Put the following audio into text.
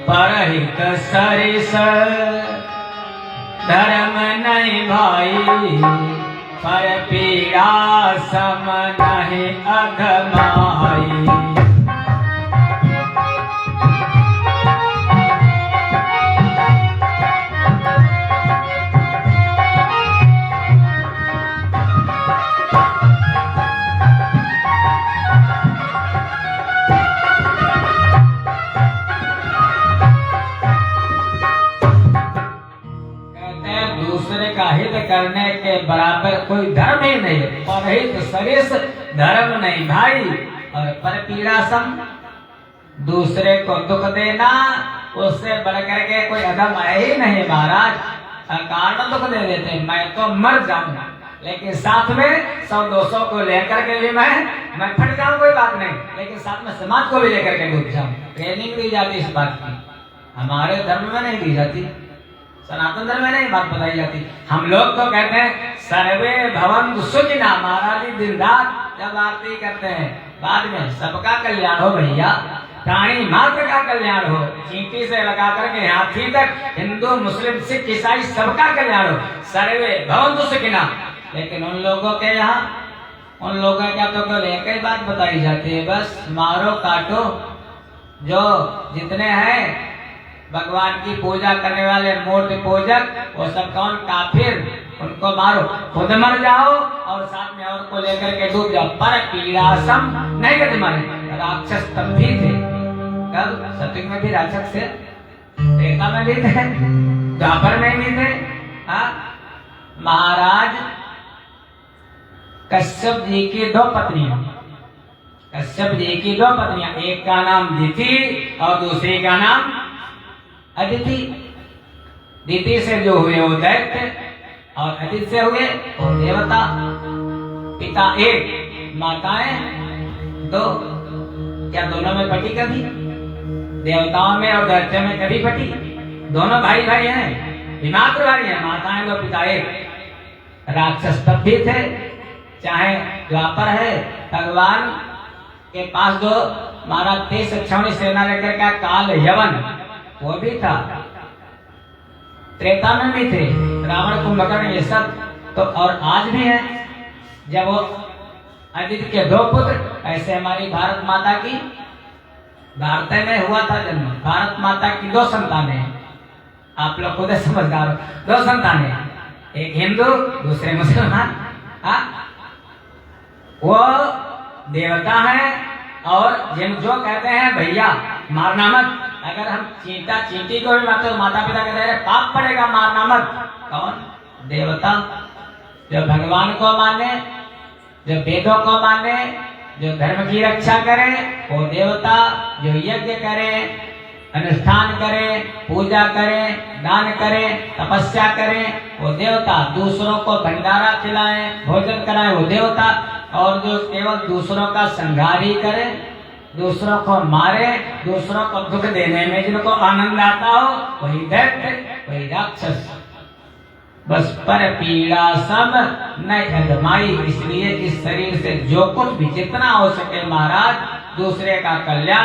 परहित सरिस धर्म नहीं भाई, पर पीड़ा सम नहीं अघमाई। दूसरे का हित करने के बराबर कोई धर्म ही नहीं। परहित सरिस धर्म नहीं भाई, और पर पीड़ा सम दूसरे को दुख देना, उससे बढ़कर के कोई अधम है ही नहीं महाराज। कारण दुख दे देते, मैं तो मर जाऊंगा, लेकिन साथ में 100-200 को लेकर के भी मैं फट जाऊं कोई बात नहीं, लेकिन साथ में समाज को भी लेकर के डूब जाऊं। ट्रेनिंग दी जाती इस बात की, हमारे धर्म में नहीं दी जाती, सनातन धर्म में नहीं बात बताई जाती। हम लोग तो कहते हैं सर्वे भवन्तु सुखिनः, महाराज जी दिन रात जब आरती करते हैं, बाद में सबका कल्याण हो भैया, प्राणी मात्र का कल्याण हो, चींटी से लगा करके हाथी तक, हिंदू मुस्लिम सिख ईसाई सबका कल्याण हो, सर्वे भवन्तु सुखिनः। लेकिन उन लोगों के यहाँ, उन लोगों का तो केवल एक ही बात बताई जाती है, बस मारो काटो, जो जितने हैं भगवान की पूजा करने वाले मूर्ति पूजक, वो सब कौन काफिर, उनको मारो, खुद मर जाओ और साथ में और को लेकर के डूब जाओ। पर पीड़ा सम नहीं करते मारे। राक्षस तब भी थे, कब सतयुग में भी राक्षस थे, त्रेता में भी थे, द्वापर में भी थे। महाराज कश्यप जी की 2 पत्नियां, कश्यप जी की 2 पत्नियां, एक का नाम दिति और दूसरी का नाम अदिति। दिति से जो हुए वो दैत्य, और अदिति से हुए वो देवता। पिता एक, माताएं 2। क्या दोनों में पटी कभी? देवताओं में और दैत्य में कभी पटी? दोनों भाई भाई हैं, विमात्र भाई हैं, माताएं 2 पिता 1। राक्षस तब भी थे, चाहे द्वापर है, भगवान के पास जो महाराज 23 छावनी सेना लेकर का काल यवन, वो भी था, त्रेता में भी थे, रावण कुंभकर्ण ये सब तो, और आज भी है। जब वो अदिति के 2 पुत्र, ऐसे हमारी भारत माता की, भारत में हुआ था जन्म, भारत माता की 2 संतानें, आप लोग खुद समझदार हो, 2 संतानें, एक हिंदू दूसरे मुसलमान। वो देवता है, और जिन जो कहते हैं भैया मारना मत, अगर हम चींटी को भी मारते, माता पिता कहते हैं पाप पड़ेगा मारना मत। कौन? देवता, जो भगवान को माने, जो वेदों को माने, जो धर्म की रक्षा करे वो देवता, जो यज्ञ करे, अनुष्ठान करे, पूजा करे, दान करे, तपस्या करे वो देवता, दूसरों को भंडारा खिलाए, भोजन कराए वो देवता, और जो केवल दूसरों का संहार ही करे, दूसरों को मारे, दूसरों को दुख देने में जिनको आनंद आता हो, वही दैत्य, वही राक्षस। बस पर पीड़ा सब न अधमाई। इसलिए इस शरीर से जो कुछ भी जितना हो सके महाराज दूसरे का कल्याण